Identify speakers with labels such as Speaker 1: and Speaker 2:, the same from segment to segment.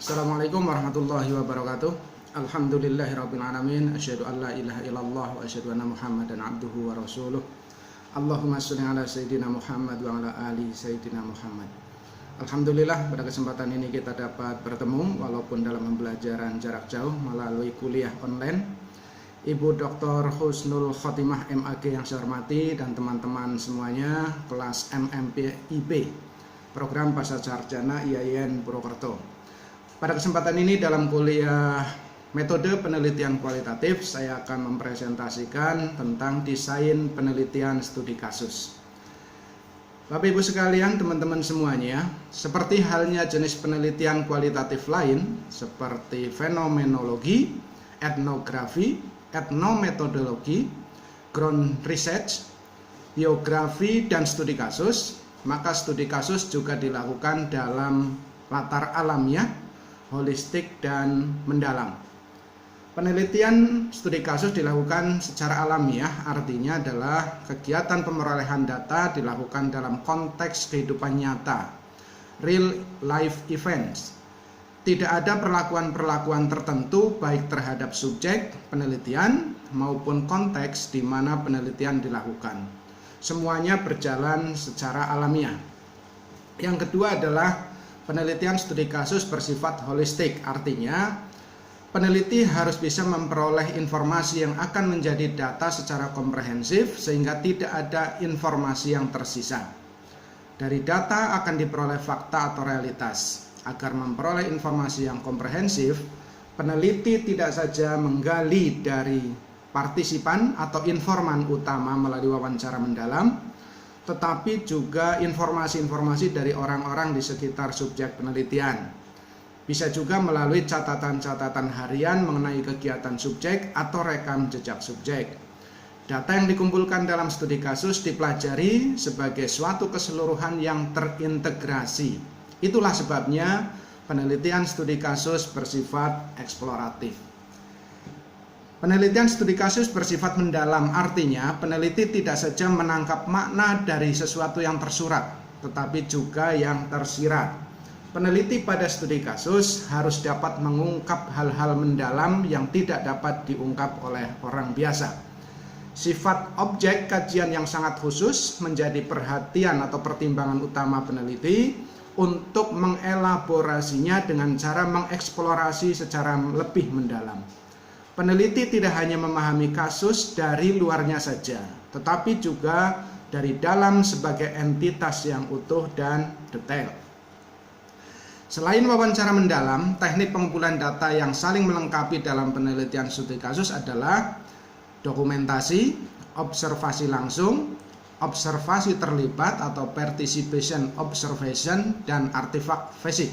Speaker 1: Assalamualaikum warahmatullahi wabarakatuh. Alhamdulillahirabbil alamin, asyhadu an la ilaha illallah wa asyhadu anna Muhammadan abduhu wa rasuluh. Allahumma shalli ala sayyidina Muhammad wa ala ali sayyidina Muhammad. Alhamdulillah, pada kesempatan ini kita dapat bertemu walaupun dalam pembelajaran jarak jauh melalui kuliah online. Ibu Dr. Husnul Khotimah MAG yang saya hormati dan teman-teman semuanya kelas MMPIB Program Pasca Sarjana IAIN Purwokerto. Pada kesempatan ini dalam kuliah metode penelitian kualitatif saya akan mempresentasikan tentang desain penelitian studi kasus. Bapak Ibu sekalian, teman-teman semuanya, seperti halnya jenis penelitian kualitatif lain seperti fenomenologi, etnografi, etnometodologi, ground research, biografi, dan studi kasus, maka studi kasus juga dilakukan dalam latar alamiah, holistik, dan mendalam. Penelitian studi kasus dilakukan secara alamiah, artinya adalah kegiatan pemerolehan data dilakukan dalam konteks kehidupan nyata, real life events. Tidak ada perlakuan-perlakuan tertentu baik terhadap subjek penelitian maupun konteks di mana penelitian dilakukan. Semuanya berjalan secara alamiah. Yang kedua adalah penelitian studi kasus bersifat holistik, artinya peneliti harus bisa memperoleh informasi yang akan menjadi data secara komprehensif sehingga tidak ada informasi yang tersisa. Dari data akan diperoleh fakta atau realitas. Agar memperoleh informasi yang komprehensif, peneliti tidak saja menggali dari partisipan atau informan utama melalui wawancara mendalam, tetapi juga informasi-informasi dari orang-orang di sekitar subjek penelitian. Bisa juga melalui catatan-catatan harian mengenai kegiatan subjek atau rekam jejak subjek. Data yang dikumpulkan dalam studi kasus dipelajari sebagai suatu keseluruhan yang terintegrasi. Itulah sebabnya penelitian studi kasus bersifat eksploratif. Penelitian studi kasus bersifat mendalam, artinya peneliti tidak saja menangkap makna dari sesuatu yang tersurat, tetapi juga yang tersirat. Peneliti pada studi kasus harus dapat mengungkap hal-hal mendalam yang tidak dapat diungkap oleh orang biasa. Sifat objek kajian yang sangat khusus menjadi perhatian atau pertimbangan utama peneliti untuk mengelaborasinya dengan cara mengeksplorasi secara lebih mendalam. Peneliti tidak hanya memahami kasus dari luarnya saja, tetapi juga dari dalam sebagai entitas yang utuh dan detail. Selain wawancara mendalam, teknik pengumpulan data yang saling melengkapi dalam penelitian studi kasus adalah dokumentasi, observasi langsung, observasi terlibat atau participation observation, dan artifak fisik.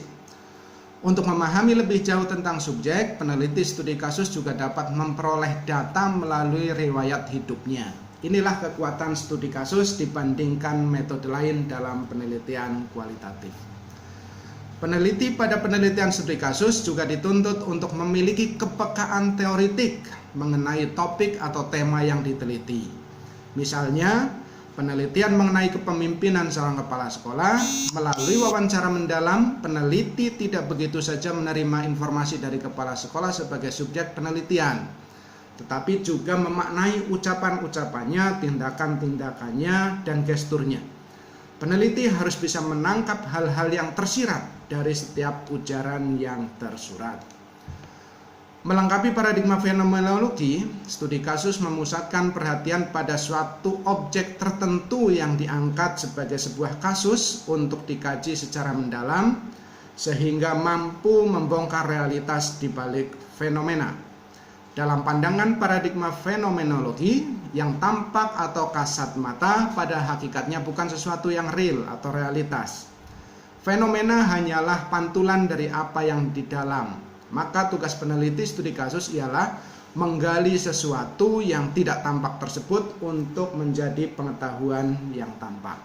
Speaker 1: Untuk memahami lebih jauh tentang subjek, peneliti studi kasus juga dapat memperoleh data melalui riwayat hidupnya. Inilah kekuatan studi kasus dibandingkan metode lain dalam penelitian kualitatif. Peneliti pada penelitian studi kasus juga dituntut untuk memiliki kepekaan teoritik mengenai topik atau tema yang diteliti. Misalnya, penelitian mengenai kepemimpinan seorang kepala sekolah, melalui wawancara mendalam, peneliti tidak begitu saja menerima informasi dari kepala sekolah sebagai subjek penelitian, tetapi juga memaknai ucapan-ucapannya, tindakan-tindakannya, dan gesturnya. Peneliti harus bisa menangkap hal-hal yang tersirat dari setiap ujaran yang tersurat. Melengkapi paradigma fenomenologi, studi kasus memusatkan perhatian pada suatu objek tertentu yang diangkat sebagai sebuah kasus untuk dikaji secara mendalam, sehingga mampu membongkar realitas di balik fenomena. Dalam pandangan paradigma fenomenologi, yang tampak atau kasat mata pada hakikatnya bukan sesuatu yang real atau realitas. Fenomena hanyalah pantulan dari apa yang di dalam. Maka tugas peneliti studi kasus ialah menggali sesuatu yang tidak tampak tersebut untuk menjadi pengetahuan yang tampak.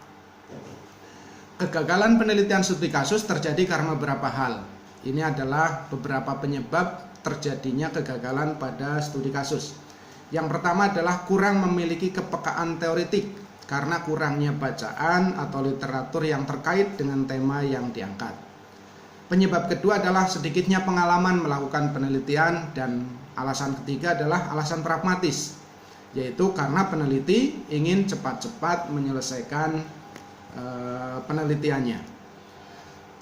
Speaker 1: Kegagalan penelitian studi kasus terjadi karena beberapa hal. Ini adalah beberapa penyebab terjadinya kegagalan pada studi kasus. Yang pertama adalah kurang memiliki kepekaan teoritik karena kurangnya bacaan atau literatur yang terkait dengan tema yang diangkat. Penyebab kedua adalah sedikitnya pengalaman melakukan penelitian, dan alasan ketiga adalah alasan pragmatis, yaitu karena peneliti ingin cepat-cepat menyelesaikan penelitiannya.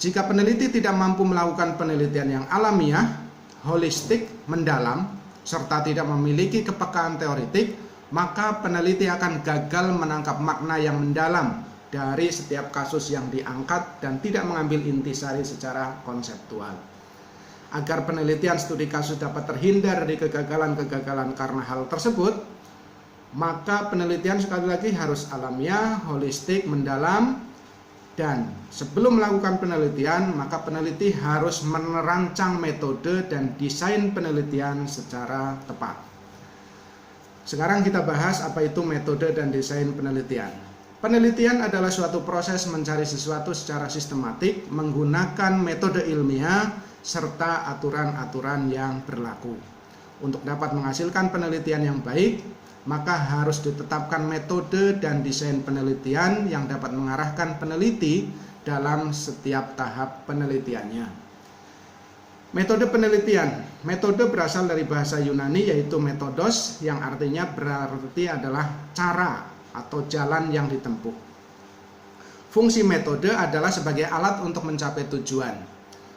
Speaker 1: Jika peneliti tidak mampu melakukan penelitian yang alamiah, holistik, mendalam, serta tidak memiliki kepekaan teoretik, maka peneliti akan gagal menangkap makna yang mendalam dari setiap kasus yang diangkat dan tidak mengambil intisari secara konseptual. Agar penelitian studi kasus dapat terhindar dari kegagalan-kegagalan karena hal tersebut, maka penelitian sekali lagi harus alamiah, holistik, mendalam, dan sebelum melakukan penelitian, maka peneliti harus merancang metode dan desain penelitian secara tepat. Sekarang kita bahas apa itu metode dan desain penelitian. Penelitian adalah suatu proses mencari sesuatu secara sistematik menggunakan metode ilmiah serta aturan-aturan yang berlaku. Untuk dapat menghasilkan penelitian yang baik, maka harus ditetapkan metode dan desain penelitian yang dapat mengarahkan peneliti dalam setiap tahap penelitiannya. Metode penelitian. Metode berasal dari bahasa Yunani yaitu metodos, yang artinya berarti adalah cara atau jalan yang ditempuh. Fungsi metode adalah sebagai alat untuk mencapai tujuan.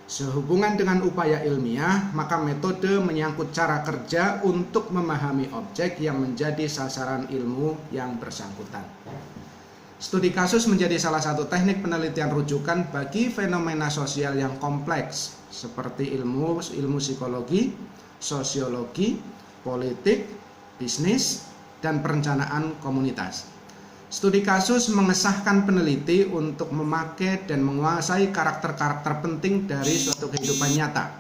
Speaker 1: Sehubungan dengan upaya ilmiah, maka metode menyangkut cara kerja untuk memahami objek yang menjadi sasaran ilmu yang bersangkutan. Studi kasus menjadi salah satu teknik penelitian rujukan bagi fenomena sosial yang kompleks seperti ilmu psikologi, sosiologi, politik, bisnis, dan perencanaan komunitas. Studi kasus mengesahkan peneliti untuk memakai dan menguasai karakter-karakter penting dari suatu kehidupan nyata.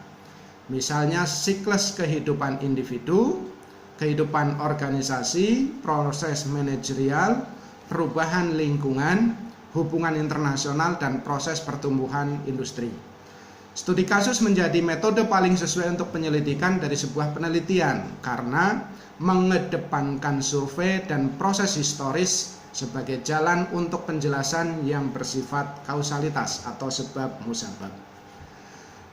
Speaker 1: Misalnya siklus kehidupan individu, kehidupan organisasi, proses manajerial, perubahan lingkungan, hubungan internasional, dan proses pertumbuhan industri. Studi kasus menjadi metode paling sesuai untuk penyelidikan dari sebuah penelitian karena mengedepankan survei dan proses historis sebagai jalan untuk penjelasan yang bersifat kausalitas atau sebab musabab.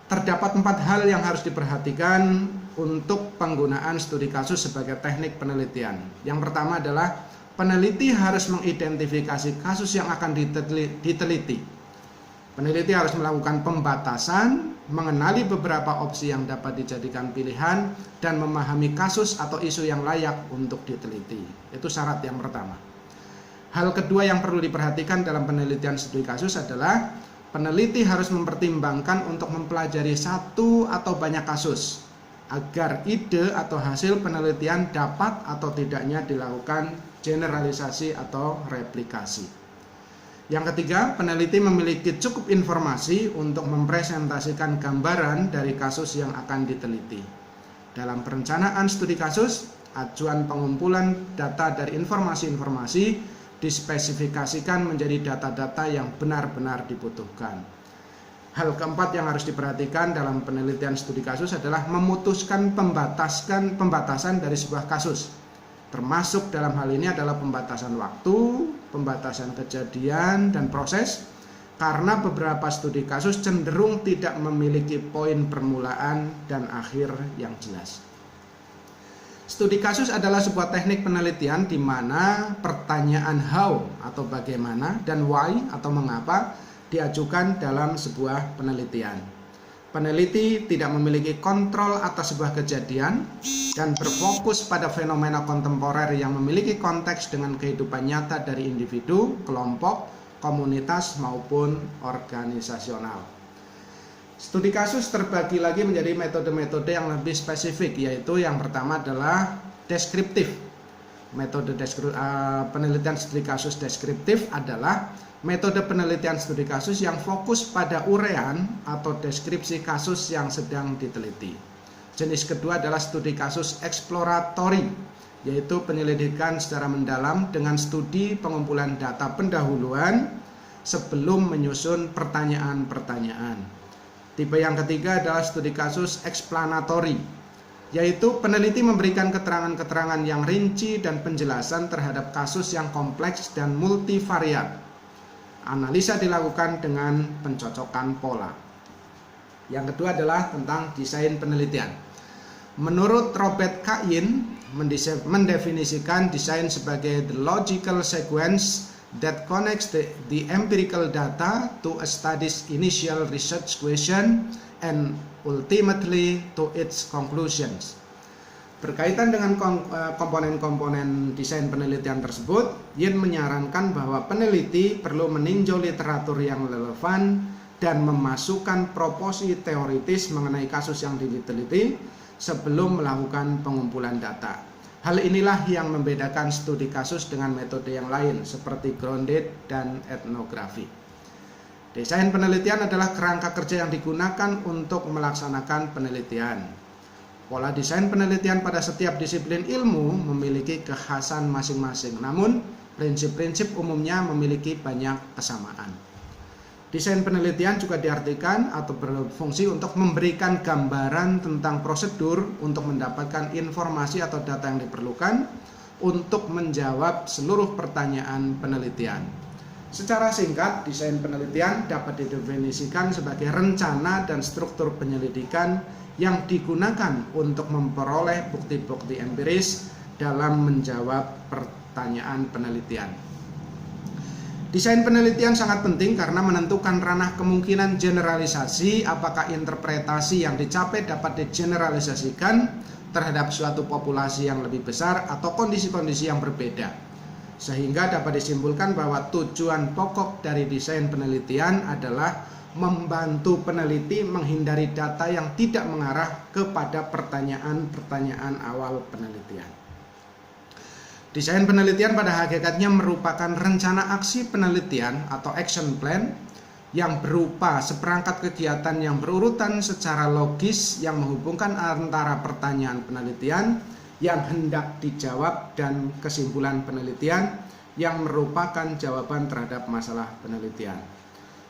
Speaker 1: Terdapat 4 hal yang harus diperhatikan untuk penggunaan studi kasus sebagai teknik penelitian. Yang pertama adalah peneliti harus mengidentifikasi kasus yang akan diteliti. Peneliti harus melakukan pembatasan, mengenali beberapa opsi yang dapat dijadikan pilihan, dan memahami kasus atau isu yang layak untuk diteliti. Itu syarat yang pertama. Hal kedua yang perlu diperhatikan dalam penelitian studi kasus adalah peneliti harus mempertimbangkan untuk mempelajari satu atau banyak kasus agar ide atau hasil penelitian dapat atau tidaknya dilakukan generalisasi atau replikasi. Yang ketiga, peneliti memiliki cukup informasi untuk mempresentasikan gambaran dari kasus yang akan diteliti. Dalam perencanaan studi kasus, acuan pengumpulan data dari informasi-informasi dispesifikasikan menjadi data-data yang benar-benar dibutuhkan. Hal keempat yang harus diperhatikan dalam penelitian studi kasus adalah memutuskan pembatasan dari sebuah kasus. Termasuk dalam hal ini adalah pembatasan waktu, pembatasan kejadian, dan proses, karena beberapa studi kasus cenderung tidak memiliki poin permulaan dan akhir yang jelas. Studi kasus adalah sebuah teknik penelitian di mana pertanyaan how atau bagaimana dan why atau mengapa diajukan dalam sebuah penelitian. Peneliti tidak memiliki kontrol atas sebuah kejadian dan berfokus pada fenomena kontemporer yang memiliki konteks dengan kehidupan nyata dari individu, kelompok, komunitas maupun organisasional. Studi kasus terbagi lagi menjadi metode-metode yang lebih spesifik, yaitu yang pertama adalah deskriptif. Metode penelitian studi kasus deskriptif adalah metode penelitian studi kasus yang fokus pada uraian atau deskripsi kasus yang sedang diteliti. Jenis kedua adalah studi kasus eksploratori, yaitu penyelidikan secara mendalam dengan studi pengumpulan data pendahuluan sebelum menyusun pertanyaan-pertanyaan. Tipe yang ketiga adalah studi kasus eksplanatori, yaitu peneliti memberikan keterangan-keterangan yang rinci dan penjelasan terhadap kasus yang kompleks dan multivariat. Analisa dilakukan dengan pencocokan pola. Yang kedua adalah tentang desain penelitian. Menurut Robert Kain mendefinisikan desain sebagai the logical sequence that connects the empirical data to a study's initial research question and ultimately to its conclusions. Berkaitan dengan komponen-komponen desain penelitian tersebut, Yin menyarankan bahwa peneliti perlu meninjau literatur yang relevan dan memasukkan proposi teoritis mengenai kasus yang diteliti sebelum melakukan pengumpulan data. Hal inilah yang membedakan studi kasus dengan metode yang lain seperti grounded dan etnografi. Desain penelitian adalah kerangka kerja yang digunakan untuk melaksanakan penelitian. Pola desain penelitian pada setiap disiplin ilmu memiliki kekhasan masing-masing, namun prinsip-prinsip umumnya memiliki banyak kesamaan. Desain penelitian juga diartikan atau berfungsi untuk memberikan gambaran tentang prosedur untuk mendapatkan informasi atau data yang diperlukan untuk menjawab seluruh pertanyaan penelitian. Secara singkat, desain penelitian dapat didefinisikan sebagai rencana dan struktur penyelidikan yang digunakan untuk memperoleh bukti-bukti empiris dalam menjawab pertanyaan penelitian. Desain penelitian sangat penting karena menentukan ranah kemungkinan generalisasi, apakah interpretasi yang dicapai dapat digeneralisasikan terhadap suatu populasi yang lebih besar atau kondisi-kondisi yang berbeda. Sehingga dapat disimpulkan bahwa tujuan pokok dari desain penelitian adalah membantu peneliti menghindari data yang tidak mengarah kepada pertanyaan-pertanyaan awal penelitian. Desain penelitian pada hakikatnya merupakan rencana aksi penelitian atau action plan yang berupa seperangkat kegiatan yang berurutan secara logis yang menghubungkan antara pertanyaan penelitian yang hendak dijawab dan kesimpulan penelitian yang merupakan jawaban terhadap masalah penelitian.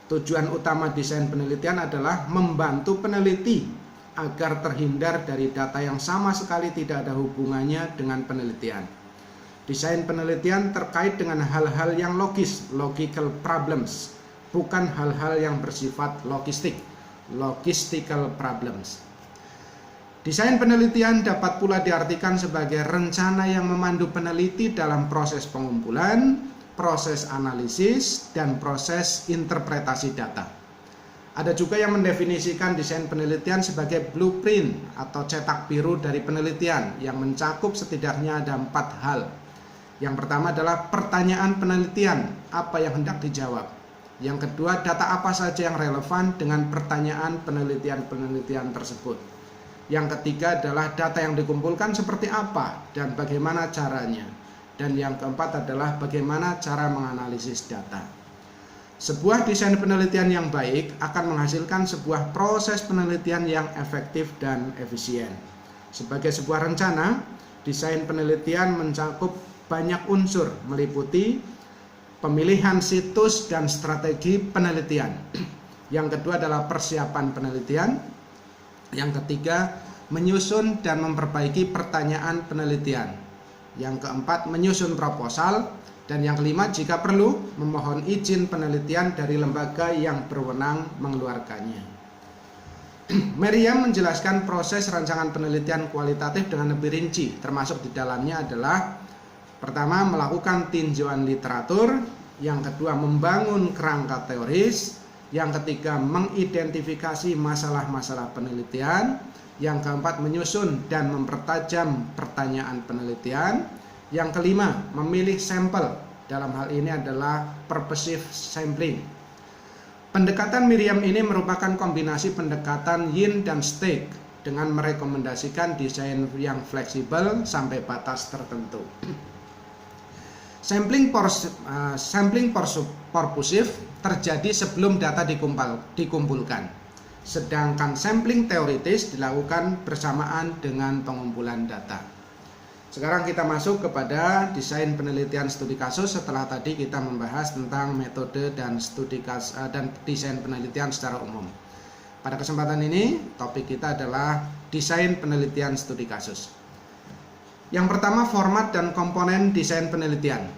Speaker 1: Tujuan utama desain penelitian adalah membantu peneliti agar terhindar dari data yang sama sekali tidak ada hubungannya dengan penelitian. Desain penelitian terkait dengan hal-hal yang logis, logical problems, bukan hal-hal yang bersifat logistik, logistical problems. Desain penelitian dapat pula diartikan sebagai rencana yang memandu peneliti dalam proses pengumpulan, proses analisis, dan proses interpretasi data. Ada juga yang mendefinisikan desain penelitian sebagai blueprint atau cetak biru dari penelitian yang mencakup setidaknya ada 4 hal. Yang pertama adalah pertanyaan penelitian, apa yang hendak dijawab. Yang kedua, data apa saja yang relevan dengan pertanyaan penelitian-penelitian tersebut. Yang ketiga adalah data yang dikumpulkan seperti apa dan bagaimana caranya. Dan yang keempat adalah bagaimana cara menganalisis data. Sebuah desain penelitian yang baik akan menghasilkan sebuah proses penelitian yang efektif dan efisien. Sebagai sebuah rencana, desain penelitian mencakup banyak unsur, meliputi pemilihan situs dan strategi penelitian. Yang kedua adalah persiapan penelitian. Yang ketiga, menyusun dan memperbaiki pertanyaan penelitian. Yang keempat, menyusun proposal. Dan yang kelima, jika perlu, memohon izin penelitian dari lembaga yang berwenang mengeluarkannya. Merriam menjelaskan proses rancangan penelitian kualitatif dengan lebih rinci, termasuk di dalamnya adalah pertama, melakukan tinjauan literatur. Yang kedua, membangun kerangka teoris. Yang ketiga, mengidentifikasi masalah-masalah penelitian. Yang keempat, menyusun dan mempertajam pertanyaan penelitian. Yang kelima, memilih sampel. Dalam hal ini adalah purposive sampling. Pendekatan Merriam ini merupakan kombinasi pendekatan Yin dan Stake dengan merekomendasikan desain yang fleksibel sampai batas tertentu. Sampling purposive terjadi sebelum data dikumpulkan. Sedangkan sampling teoritis dilakukan bersamaan dengan pengumpulan data. Sekarang kita masuk kepada desain penelitian studi kasus setelah tadi kita membahas tentang metode dan studi kasus dan desain penelitian secara umum. Pada kesempatan ini topik kita adalah desain penelitian studi kasus. Yang pertama, format dan komponen desain penelitian.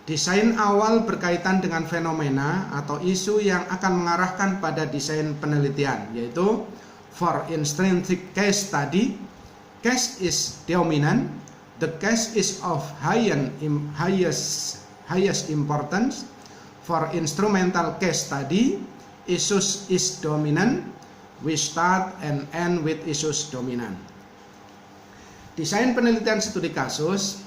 Speaker 1: Desain awal berkaitan dengan fenomena atau isu yang akan mengarahkan pada desain penelitian, yaitu For intrinsic case study, case is dominant, the case is of highest importance. For instrumental case study, issues is dominant, we start and end with issues dominant. Desain penelitian studi kasus,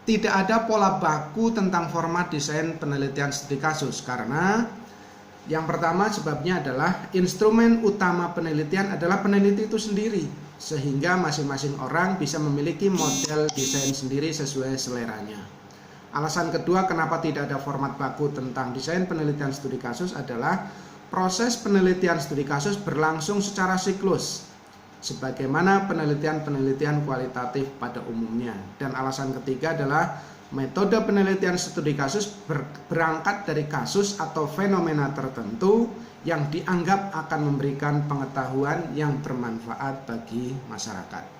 Speaker 1: tidak ada pola baku tentang format desain penelitian studi kasus, karena yang pertama sebabnya adalah instrumen utama penelitian adalah peneliti itu sendiri, sehingga masing-masing orang bisa memiliki model desain sendiri sesuai seleranya. Alasan kedua kenapa tidak ada format baku tentang desain penelitian studi kasus adalah proses penelitian studi kasus berlangsung secara siklus, sebagaimana penelitian-penelitian kualitatif pada umumnya. Dan alasan ketiga adalah metode penelitian studi kasus berangkat dari kasus atau fenomena tertentu yang dianggap akan memberikan pengetahuan yang bermanfaat bagi masyarakat.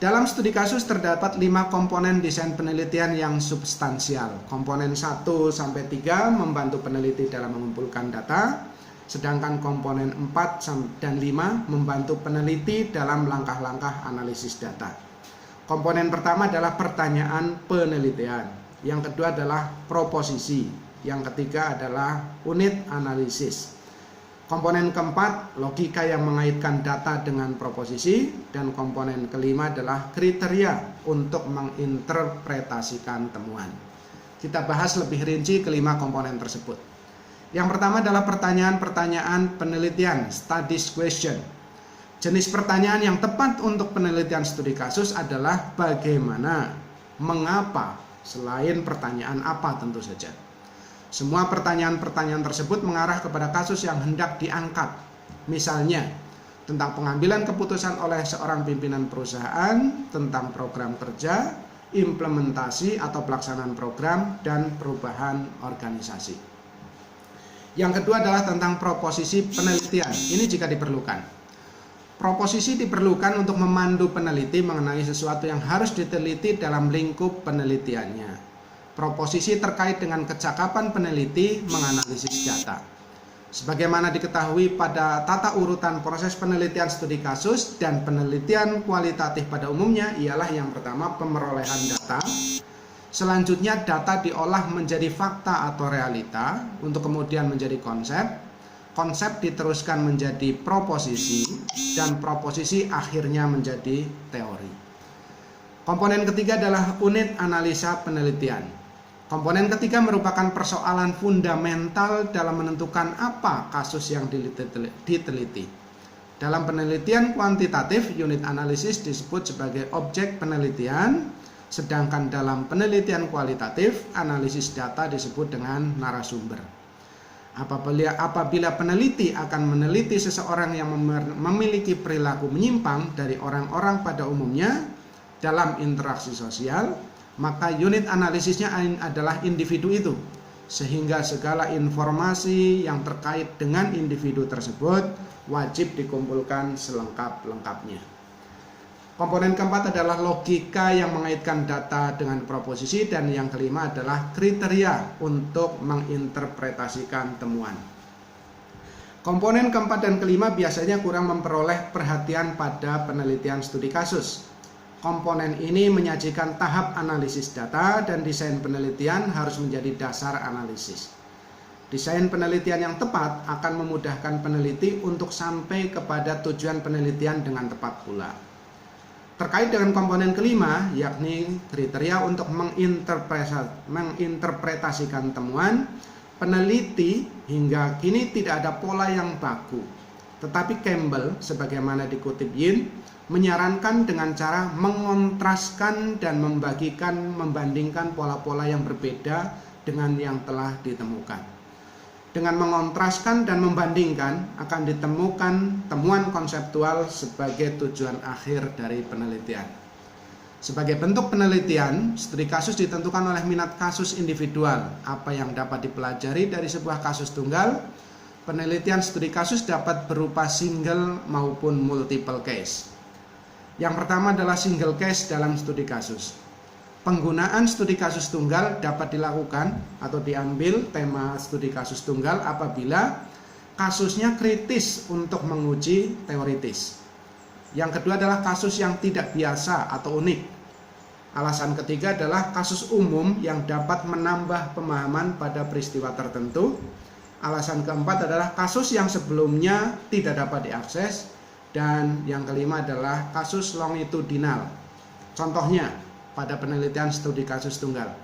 Speaker 1: Dalam studi kasus terdapat 5 komponen desain penelitian yang substansial. Komponen 1 sampai 3 membantu peneliti dalam mengumpulkan data, sedangkan komponen 4 dan 5 membantu peneliti dalam langkah-langkah analisis data. Komponen pertama adalah pertanyaan penelitian, yang kedua adalah proposisi, yang ketiga adalah unit analisis. Komponen keempat, logika yang mengaitkan data dengan proposisi, dan komponen kelima adalah kriteria untuk menginterpretasikan temuan. Kita bahas lebih rinci kelima komponen tersebut. Yang pertama adalah pertanyaan-pertanyaan penelitian, studies question. Jenis pertanyaan yang tepat untuk penelitian studi kasus adalah bagaimana, mengapa, selain pertanyaan apa tentu saja. Semua pertanyaan-pertanyaan tersebut mengarah kepada kasus yang hendak diangkat. Misalnya, tentang pengambilan keputusan oleh seorang pimpinan perusahaan, tentang program kerja, implementasi atau pelaksanaan program, dan perubahan organisasi. Yang kedua adalah tentang proposisi penelitian. Ini jika diperlukan. Proposisi diperlukan untuk memandu peneliti mengenai sesuatu yang harus diteliti dalam lingkup penelitiannya. Proposisi terkait dengan kecakapan peneliti menganalisis data. Sebagaimana diketahui pada tata urutan proses penelitian studi kasus dan penelitian kualitatif pada umumnya ialah yang pertama pemerolehan data. Selanjutnya data diolah menjadi fakta atau realita untuk kemudian menjadi konsep. Konsep diteruskan menjadi proposisi dan proposisi akhirnya menjadi teori. Komponen ketiga adalah unit analisa penelitian. Komponen ketiga merupakan persoalan fundamental dalam menentukan apa kasus yang diteliti. Dalam penelitian kuantitatif, unit analisis disebut sebagai objek penelitian, sedangkan dalam penelitian kualitatif, analisis data disebut dengan narasumber. Apabila peneliti akan meneliti seseorang yang memiliki perilaku menyimpang dari orang-orang pada umumnya dalam interaksi sosial, maka unit analisisnya adalah individu itu, sehingga segala informasi yang terkait dengan individu tersebut wajib dikumpulkan selengkap-lengkapnya. Komponen keempat adalah logika yang mengaitkan data dengan proposisi, dan yang kelima adalah kriteria untuk menginterpretasikan temuan. Komponen keempat dan kelima biasanya kurang memperoleh perhatian pada penelitian studi kasus. Komponen ini menyajikan tahap analisis data, dan desain penelitian harus menjadi dasar analisis. Desain penelitian yang tepat akan memudahkan peneliti untuk sampai kepada tujuan penelitian dengan tepat pula. Terkait dengan komponen kelima, yakni kriteria untuk menginterpretasikan temuan, peneliti hingga kini tidak ada pola yang baku. Tetapi Campbell, sebagaimana dikutip Yin, menyarankan dengan cara mengontraskan dan membandingkan pola-pola yang berbeda dengan yang telah ditemukan. Dengan mengontraskan dan membandingkan akan ditemukan temuan konseptual sebagai tujuan akhir dari penelitian. Sebagai bentuk penelitian, studi kasus ditentukan oleh minat kasus individual. Apa yang dapat dipelajari dari sebuah kasus tunggal? Penelitian studi kasus dapat berupa single maupun multiple case. Yang pertama adalah single case dalam studi kasus. Penggunaan studi kasus tunggal dapat dilakukan atau diambil tema studi kasus tunggal apabila kasusnya kritis untuk menguji teoritis. Yang kedua adalah kasus yang tidak biasa atau unik. Alasan ketiga adalah kasus umum yang dapat menambah pemahaman pada peristiwa tertentu. Alasan keempat adalah kasus yang sebelumnya tidak dapat diakses. Dan yang kelima adalah kasus longitudinal. Contohnya pada penelitian studi kasus tunggal.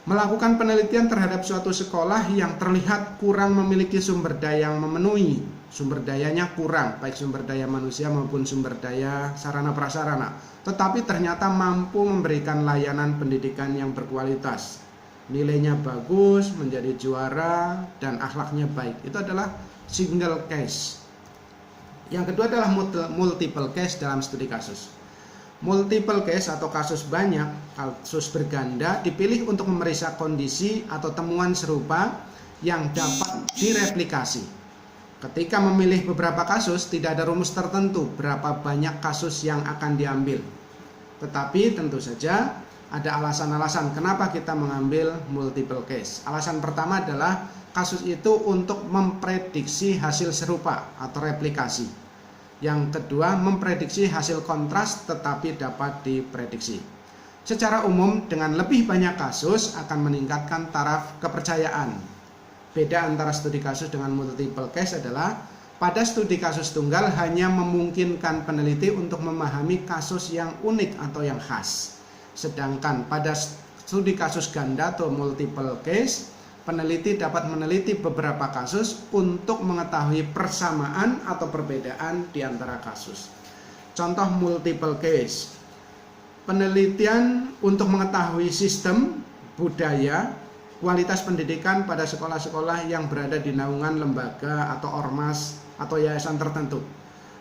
Speaker 1: Melakukan penelitian terhadap suatu sekolah yang terlihat kurang memiliki sumber daya yang memenuhi. Sumber dayanya kurang, baik sumber daya manusia maupun sumber daya sarana prasarana. Tetapi ternyata mampu memberikan layanan pendidikan yang berkualitas. Nilainya bagus, menjadi juara, dan akhlaknya baik. Itu adalah single case. Yang kedua adalah multiple case dalam studi kasus. Multiple case atau kasus banyak, kasus berganda dipilih untuk memeriksa kondisi atau temuan serupa yang dapat direplikasi. Ketika memilih beberapa kasus, tidak ada rumus tertentu berapa banyak kasus yang akan diambil. Tetapi tentu saja ada alasan-alasan kenapa kita mengambil multiple case. Alasan pertama adalah kasus itu untuk memprediksi hasil serupa atau replikasi. Yang kedua, memprediksi hasil kontras tetapi dapat diprediksi. Secara umum, dengan lebih banyak kasus akan meningkatkan taraf kepercayaan. Beda antara studi kasus dengan multiple case adalah pada studi kasus tunggal hanya memungkinkan peneliti untuk memahami kasus yang unik atau yang khas. Sedangkan pada studi kasus ganda atau multiple case, peneliti dapat meneliti beberapa kasus untuk mengetahui persamaan atau perbedaan di antara kasus. Contoh multiple case. Penelitian untuk mengetahui sistem, budaya, kualitas pendidikan pada sekolah-sekolah yang berada di naungan lembaga atau ormas atau yayasan tertentu.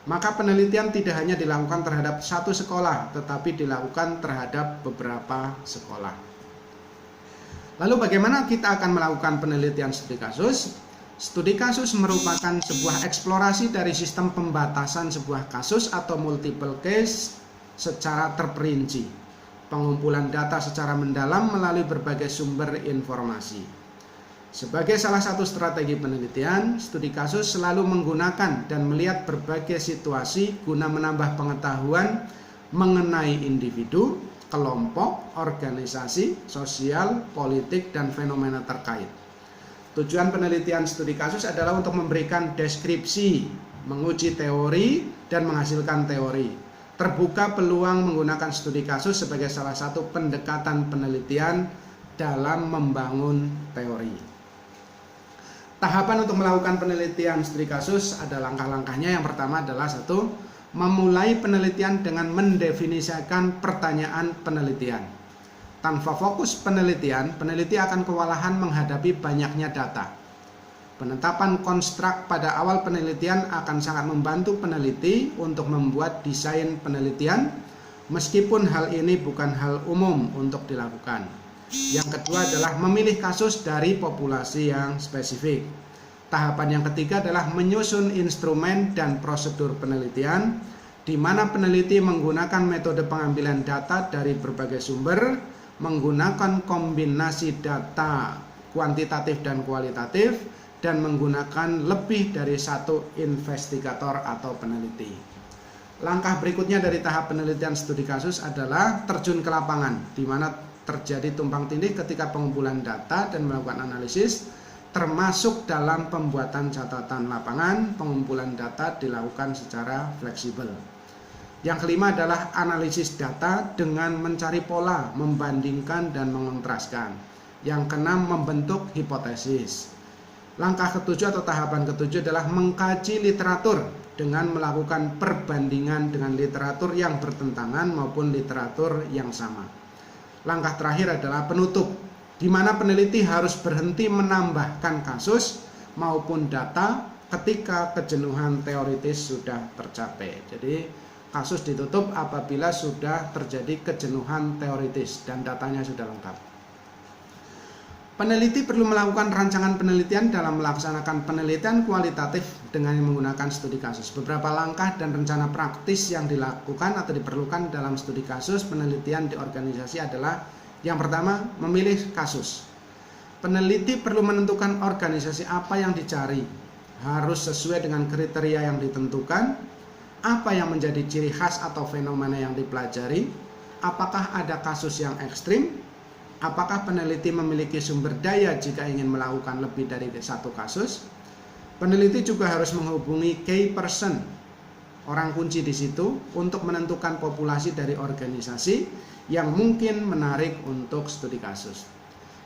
Speaker 1: Maka penelitian tidak hanya dilakukan terhadap satu sekolah, tetapi dilakukan terhadap beberapa sekolah. Lalu bagaimana kita akan melakukan penelitian studi kasus? Studi kasus merupakan sebuah eksplorasi dari sistem pembatasan sebuah kasus atau multiple case secara terperinci. Pengumpulan data secara mendalam melalui berbagai sumber informasi. Sebagai salah satu strategi penelitian, studi kasus selalu menggunakan dan melihat berbagai situasi guna menambah pengetahuan mengenai individu, kelompok, organisasi, sosial, politik, dan fenomena terkait. Tujuan penelitian studi kasus adalah untuk memberikan deskripsi, menguji teori, dan menghasilkan teori. Terbuka peluang menggunakan studi kasus sebagai salah satu pendekatan penelitian dalam membangun teori. Tahapan untuk melakukan penelitian studi kasus ada langkah-langkahnya. Yang pertama adalah satu, memulai penelitian dengan mendefinisikan pertanyaan penelitian. Tanpa fokus penelitian, peneliti akan kewalahan menghadapi banyaknya data. Penetapan konstruk pada awal penelitian akan sangat membantu peneliti untuk membuat desain penelitian, meskipun hal ini bukan hal umum untuk dilakukan. Yang kedua adalah memilih kasus dari populasi yang spesifik. Tahapan yang ketiga adalah menyusun instrumen dan prosedur penelitian, di mana peneliti menggunakan metode pengambilan data dari berbagai sumber, menggunakan kombinasi data kuantitatif dan kualitatif, dan menggunakan lebih dari satu investigator atau peneliti. Langkah berikutnya dari tahap penelitian studi kasus adalah terjun ke lapangan, di mana terjadi tumpang tindih ketika pengumpulan data dan melakukan analisis, termasuk dalam pembuatan catatan lapangan. Pengumpulan data dilakukan secara fleksibel. Yang kelima adalah analisis data dengan mencari pola, membandingkan dan mengontraskan. Yang keenam, membentuk hipotesis. Langkah ketujuh atau tahapan ketujuh adalah mengkaji literatur dengan melakukan perbandingan dengan literatur yang bertentangan maupun literatur yang sama. Langkah terakhir adalah penutup, di mana peneliti harus berhenti menambahkan kasus maupun data ketika kejenuhan teoritis sudah tercapai. Jadi kasus ditutup apabila sudah terjadi kejenuhan teoritis dan datanya sudah lengkap. Peneliti perlu melakukan rancangan penelitian dalam melaksanakan penelitian kualitatif dengan menggunakan studi kasus. Beberapa langkah dan rencana praktis yang dilakukan atau diperlukan dalam studi kasus penelitian di organisasi adalah: yang pertama, memilih kasus. Peneliti perlu menentukan organisasi apa yang dicari. harus sesuai dengan kriteria yang ditentukan, apa yang menjadi ciri khas atau fenomena yang dipelajari, apakah ada kasus yang ekstrim, apakah peneliti memiliki sumber daya jika ingin melakukan lebih dari satu kasus. Peneliti juga harus menghubungi key person, orang kunci di situ, untuk menentukan populasi dari organisasi yang mungkin menarik untuk studi kasus.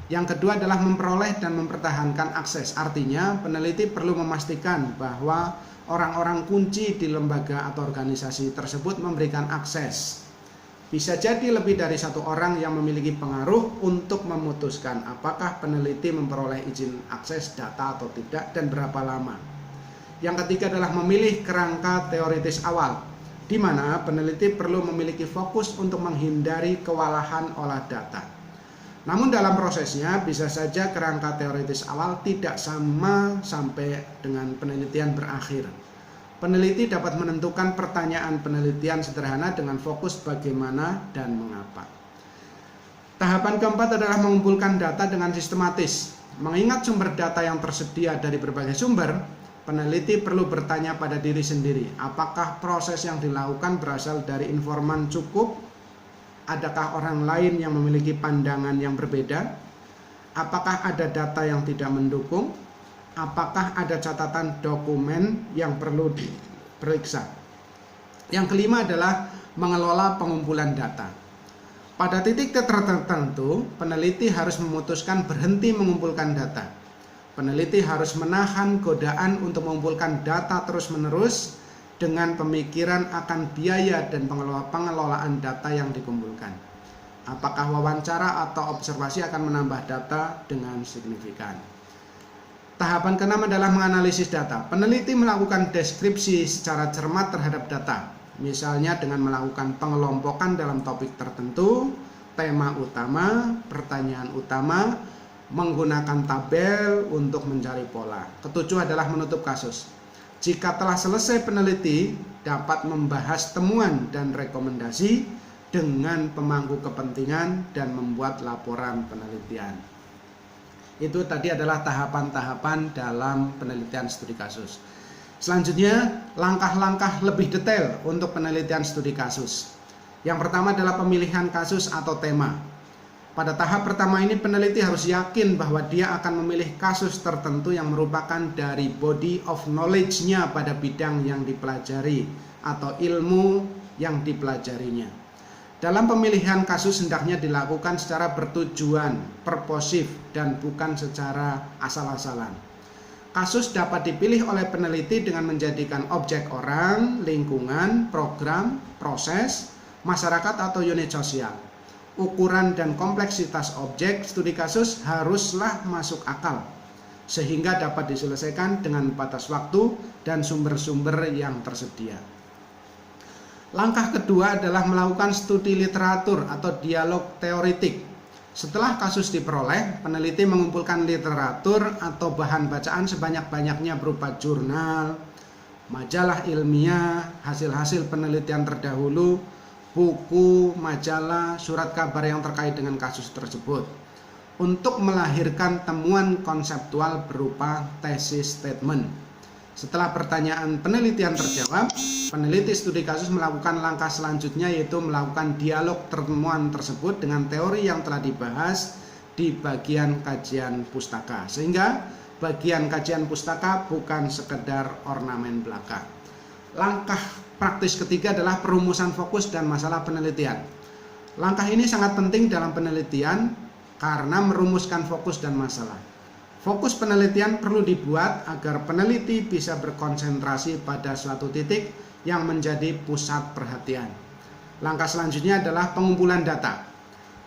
Speaker 1: Yang kedua adalah memperoleh dan mempertahankan akses. Artinya peneliti perlu memastikan bahwa orang-orang kunci di lembaga atau organisasi tersebut memberikan akses. Bisa jadi lebih dari satu orang yang memiliki pengaruh untuk memutuskan apakah peneliti memperoleh izin akses data atau tidak dan berapa lama. Yang ketiga adalah memilih kerangka teoritis awal, di mana peneliti perlu memiliki fokus untuk menghindari kewalahan olah data. Namun dalam prosesnya bisa saja kerangka teoritis awal tidak sama sampai dengan penelitian berakhir. Peneliti dapat menentukan pertanyaan penelitian sederhana dengan fokus bagaimana dan mengapa. Tahapan keempat adalah mengumpulkan data dengan sistematis. Mengingat sumber data yang tersedia dari berbagai sumber, peneliti perlu bertanya pada diri sendiri, apakah proses yang dilakukan berasal dari informan cukup? Adakah orang lain yang memiliki pandangan yang berbeda? Apakah ada data yang tidak mendukung? Apakah ada catatan dokumen yang perlu diperiksa? Yang kelima adalah mengelola pengumpulan data. Pada titik tertentu, peneliti harus memutuskan berhenti mengumpulkan data. Peneliti harus menahan godaan untuk mengumpulkan data terus-menerus dengan pemikiran akan biaya dan pengelolaan data yang dikumpulkan. Apakah wawancara atau observasi akan menambah data dengan signifikan? Tahapan keenam adalah menganalisis data. Peneliti melakukan deskripsi secara cermat terhadap data, misalnya dengan melakukan pengelompokan dalam topik tertentu, tema utama, pertanyaan utama, menggunakan tabel untuk mencari pola. Ketujuh adalah menutup kasus. Jika telah selesai, peneliti dapat membahas temuan dan rekomendasi dengan pemangku kepentingan dan membuat laporan penelitian. Itu tadi adalah tahapan-tahapan dalam penelitian studi kasus. Selanjutnya, langkah-langkah lebih detail untuk penelitian studi kasus. Yang pertama adalah pemilihan kasus atau tema. Pada tahap pertama ini peneliti harus yakin bahwa dia akan memilih kasus tertentu yang merupakan dari body of knowledge-nya pada bidang yang dipelajari atau ilmu yang dipelajarinya. Dalam pemilihan kasus hendaknya dilakukan secara bertujuan, purposif, dan bukan secara asal-asalan. Kasus dapat dipilih oleh peneliti dengan menjadikan objek orang, lingkungan, program, proses, masyarakat atau unit sosial. Ukuran dan kompleksitas objek studi kasus haruslah masuk akal, sehingga dapat diselesaikan dengan batas waktu dan sumber-sumber yang tersedia. Langkah kedua adalah melakukan studi literatur atau dialog teoritik. Setelah kasus diperoleh, peneliti mengumpulkan literatur atau bahan bacaan sebanyak-banyaknya berupa jurnal, majalah ilmiah, hasil-hasil penelitian terdahulu, buku, majalah, surat kabar yang terkait dengan kasus tersebut, untuk melahirkan temuan konseptual berupa tesis statement. Setelah pertanyaan penelitian terjawab, peneliti studi kasus melakukan langkah selanjutnya, yaitu melakukan dialog temuan tersebut dengan teori yang telah dibahas di bagian kajian pustaka, sehingga bagian kajian pustaka bukan sekedar ornamen belaka. Langkah praktis ketiga adalah perumusan fokus dan masalah penelitian. Langkah ini sangat penting dalam penelitian karena merumuskan fokus dan masalah. Fokus penelitian perlu dibuat agar peneliti bisa berkonsentrasi pada suatu titik yang menjadi pusat perhatian. Langkah selanjutnya adalah pengumpulan data.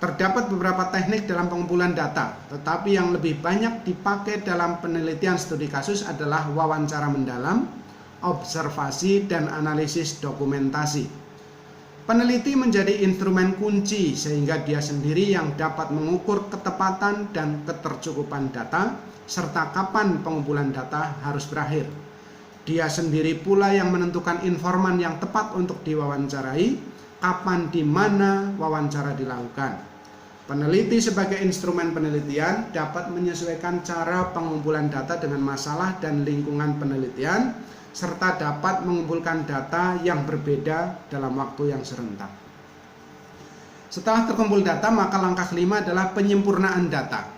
Speaker 1: Terdapat beberapa teknik dalam pengumpulan data, tetapi yang lebih banyak dipakai dalam penelitian studi kasus adalah wawancara mendalam, observasi, dan analisis dokumentasi. Peneliti menjadi instrumen kunci sehingga dia sendiri yang dapat mengukur ketepatan dan ketercukupan data serta kapan pengumpulan data harus berakhir. Dia sendiri pula yang menentukan informan yang tepat untuk diwawancarai, kapan di mana wawancara dilakukan. Peneliti sebagai instrumen penelitian dapat menyesuaikan cara pengumpulan data dengan masalah dan lingkungan penelitian, serta dapat mengumpulkan data yang berbeda dalam waktu yang serentak. Setelah terkumpul data, maka langkah kelima adalah penyempurnaan data.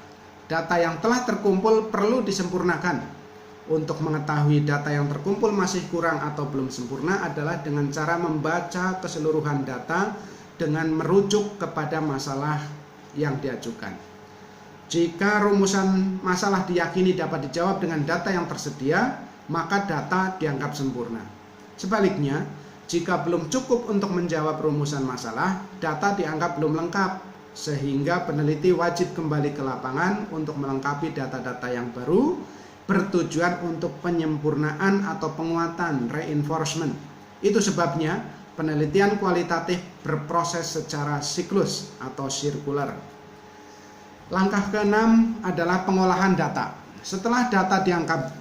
Speaker 1: Data yang telah terkumpul perlu disempurnakan. Untuk mengetahui data yang terkumpul masih kurang atau belum sempurna adalah dengan cara membaca keseluruhan data dengan merujuk kepada masalah yang diajukan. Jika rumusan masalah diyakini dapat dijawab dengan data yang tersedia, maka data dianggap sempurna. Sebaliknya, jika belum cukup untuk menjawab rumusan masalah, data dianggap belum lengkap, sehingga peneliti wajib kembali ke lapangan untuk melengkapi data-data yang baru, bertujuan untuk penyempurnaan atau penguatan, reinforcement. Itu sebabnya penelitian kualitatif berproses secara siklus atau sirkular. Langkah keenam adalah pengolahan data. Setelah data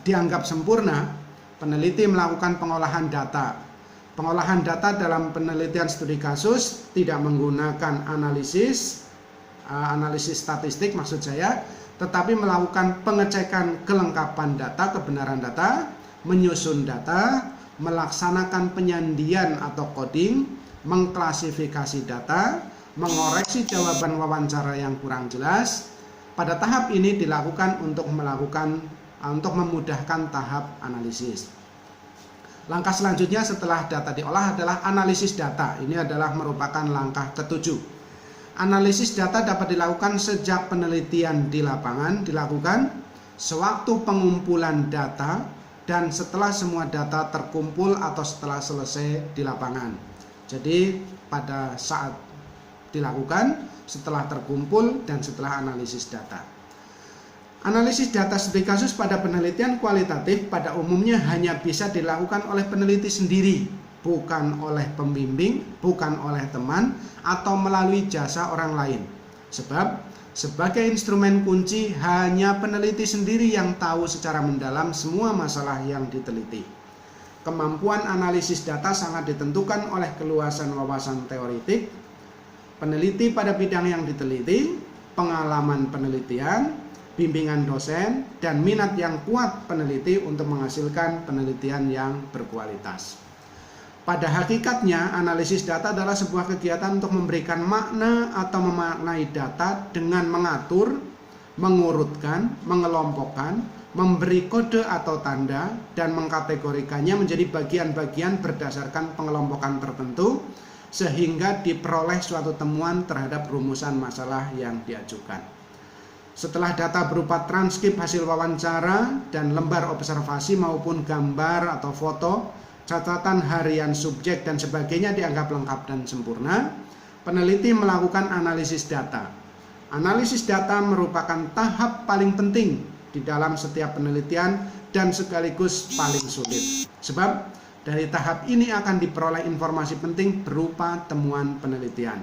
Speaker 1: dianggap sempurna, peneliti melakukan pengolahan data. Pengolahan data dalam penelitian studi kasus tidak menggunakan analisis statistik maksud saya, tetapi melakukan pengecekan kelengkapan data, kebenaran data, menyusun data, melaksanakan penyandian atau coding, mengklasifikasi data, mengoreksi jawaban wawancara yang kurang jelas. Pada tahap ini dilakukan untuk memudahkan tahap analisis. Langkah selanjutnya setelah data diolah adalah analisis data. Ini adalah merupakan langkah ketujuh. Analisis data dapat dilakukan sejak penelitian di lapangan dilakukan, sewaktu pengumpulan data, dan setelah semua data terkumpul atau setelah selesai di lapangan. Jadi pada saat dilakukan, setelah terkumpul, dan setelah analisis data. Analisis data studi kasus pada penelitian kualitatif pada umumnya hanya bisa dilakukan oleh peneliti sendiri, bukan oleh pembimbing, bukan oleh teman, atau melalui jasa orang lain. Sebab sebagai instrumen kunci, hanya peneliti sendiri yang tahu secara mendalam semua masalah yang diteliti. Kemampuan analisis data sangat ditentukan oleh keluasan wawasan teoritik peneliti pada bidang yang diteliti, pengalaman penelitian, bimbingan dosen, dan minat yang kuat peneliti untuk menghasilkan penelitian yang berkualitas. Pada hakikatnya, analisis data adalah sebuah kegiatan untuk memberikan makna atau memaknai data dengan mengatur, mengurutkan, mengelompokkan, memberi kode atau tanda, dan mengkategorikannya menjadi bagian-bagian berdasarkan pengelompokan tertentu, sehingga diperoleh suatu temuan terhadap rumusan masalah yang diajukan. Setelah data berupa transkrip hasil wawancara dan lembar observasi maupun gambar atau foto, catatan harian subjek dan sebagainya dianggap lengkap dan sempurna, peneliti melakukan analisis data. Analisis data merupakan tahap paling penting di dalam setiap penelitian dan sekaligus paling sulit. Sebab dari tahap ini akan diperoleh informasi penting berupa temuan penelitian.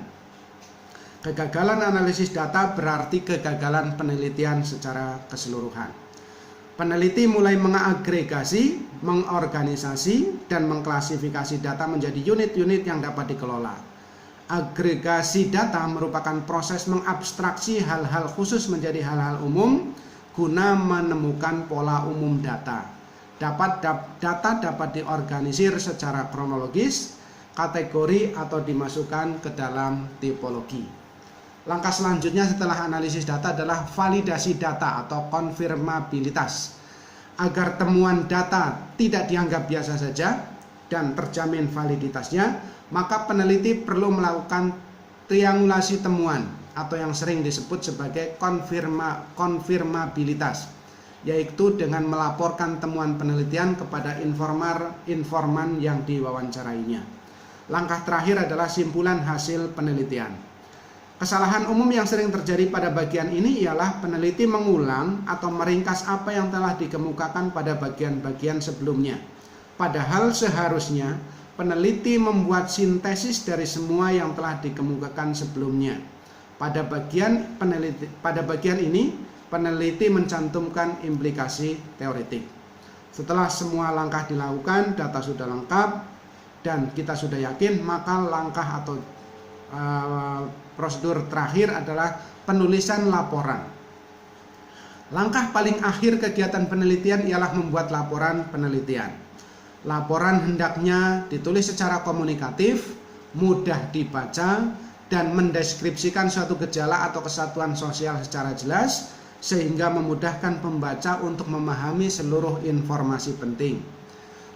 Speaker 1: Kegagalan analisis data berarti kegagalan penelitian secara keseluruhan. Peneliti mulai mengagregasi, mengorganisasi, dan mengklasifikasi data menjadi unit-unit yang dapat dikelola. Agregasi data merupakan proses mengabstraksi hal-hal khusus menjadi hal-hal umum guna menemukan pola umum data. Data dapat diorganisir secara kronologis, kategori, atau dimasukkan ke dalam tipologi. Langkah selanjutnya setelah analisis data adalah validasi data atau konfirmabilitas. Agar temuan data tidak dianggap biasa saja dan terjamin validitasnya, maka peneliti perlu melakukan triangulasi temuan atau yang sering disebut sebagai konfirmabilitas, yaitu dengan melaporkan temuan penelitian kepada informan yang diwawancarainya. Langkah terakhir adalah simpulan hasil penelitian. Kesalahan umum yang sering terjadi pada bagian ini ialah peneliti mengulang atau meringkas apa yang telah dikemukakan pada bagian-bagian sebelumnya. Padahal seharusnya peneliti membuat sintesis dari semua yang telah dikemukakan sebelumnya. Pada bagian ini, peneliti mencantumkan implikasi teoretik. Setelah semua langkah dilakukan, data sudah lengkap, dan kita sudah yakin, maka langkah atau prosedur terakhir adalah penulisan laporan. Langkah paling akhir kegiatan penelitian ialah membuat laporan penelitian. Laporan hendaknya ditulis secara komunikatif, mudah dibaca, dan mendeskripsikan suatu gejala atau kesatuan sosial secara jelas, sehingga memudahkan pembaca untuk memahami seluruh informasi penting.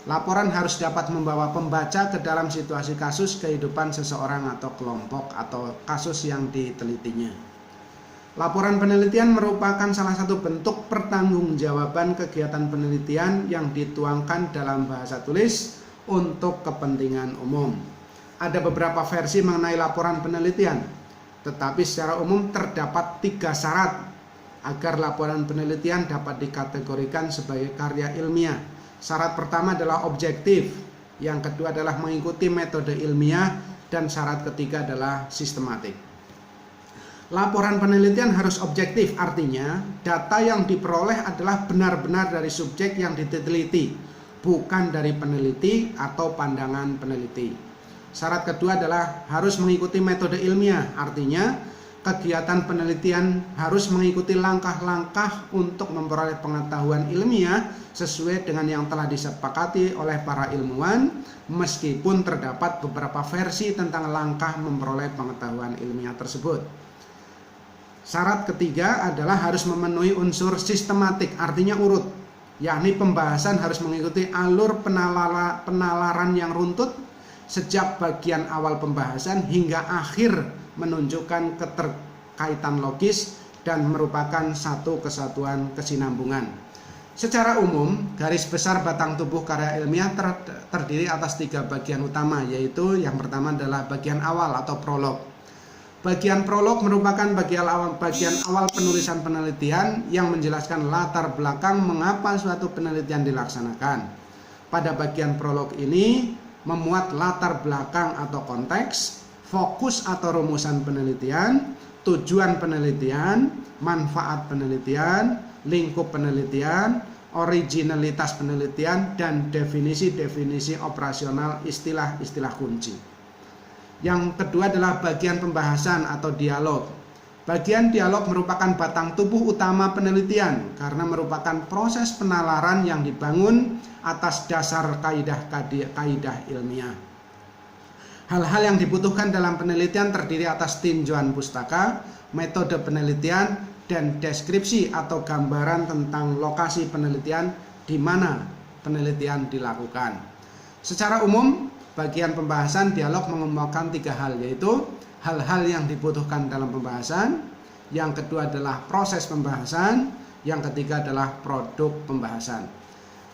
Speaker 1: Laporan harus dapat membawa pembaca ke dalam situasi kasus kehidupan seseorang atau kelompok atau kasus yang ditelitinya. Laporan penelitian merupakan salah satu bentuk pertanggungjawaban kegiatan penelitian yang dituangkan dalam bahasa tulis untuk kepentingan umum. Ada beberapa versi mengenai laporan penelitian, tetapi secara umum terdapat 3 syarat agar laporan penelitian dapat dikategorikan sebagai karya ilmiah. Syarat pertama adalah objektif, yang kedua adalah mengikuti metode ilmiah, dan syarat ketiga adalah sistematik. Laporan penelitian harus objektif, artinya data yang diperoleh adalah benar-benar dari subjek yang diteliti, bukan dari peneliti atau pandangan peneliti. Syarat kedua adalah harus mengikuti metode ilmiah, artinya kegiatan penelitian harus mengikuti langkah-langkah untuk memperoleh pengetahuan ilmiah sesuai dengan yang telah disepakati oleh para ilmuwan, meskipun terdapat beberapa versi tentang langkah memperoleh pengetahuan ilmiah tersebut. Syarat ketiga adalah harus memenuhi unsur sistematik, artinya urut, yakni pembahasan harus mengikuti alur penalaran yang runtut sejak bagian awal pembahasan hingga akhir, menunjukkan keterkaitan logis dan merupakan satu kesatuan kesinambungan. Secara umum, garis besar batang tubuh karya ilmiah terdiri atas 3 bagian utama, yaitu yang pertama adalah bagian awal atau prolog. Bagian prolog merupakan bagian awal penulisan penelitian yang menjelaskan latar belakang mengapa suatu penelitian dilaksanakan. Pada bagian prolog ini memuat latar belakang atau konteks, fokus atau rumusan penelitian, tujuan penelitian, manfaat penelitian, lingkup penelitian, originalitas penelitian, dan definisi-definisi operasional istilah-istilah kunci. Yang kedua adalah bagian pembahasan atau dialog. Bagian dialog merupakan batang tubuh utama penelitian karena merupakan proses penalaran yang dibangun atas dasar kaidah ilmiah. Hal-hal yang dibutuhkan dalam penelitian terdiri atas tinjauan pustaka, metode penelitian, dan deskripsi atau gambaran tentang lokasi penelitian di mana penelitian dilakukan. Secara umum, bagian pembahasan dialog mengemukakan 3 hal, yaitu hal-hal yang dibutuhkan dalam pembahasan, yang kedua adalah proses pembahasan, yang ketiga adalah produk pembahasan.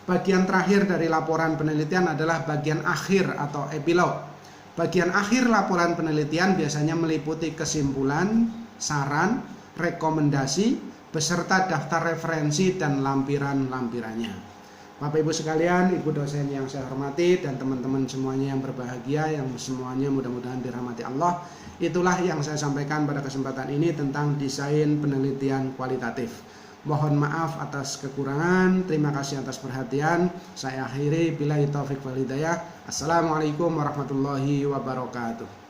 Speaker 1: Bagian terakhir dari laporan penelitian adalah bagian akhir atau epilog. Bagian akhir laporan penelitian biasanya meliputi kesimpulan, saran, rekomendasi, beserta daftar referensi dan lampiran-lampirannya. Bapak Ibu sekalian, Ibu dosen yang saya hormati, dan teman-teman semuanya yang berbahagia, yang semuanya mudah-mudahan dirahmati Allah. Itulah yang saya sampaikan pada kesempatan ini tentang desain penelitian kualitatif. Mohon maaf atas kekurangan, terima kasih atas perhatian. Saya akhiri, billahi taufik wal hidayah. Assalamualaikum warahmatullahi wabarakatuh.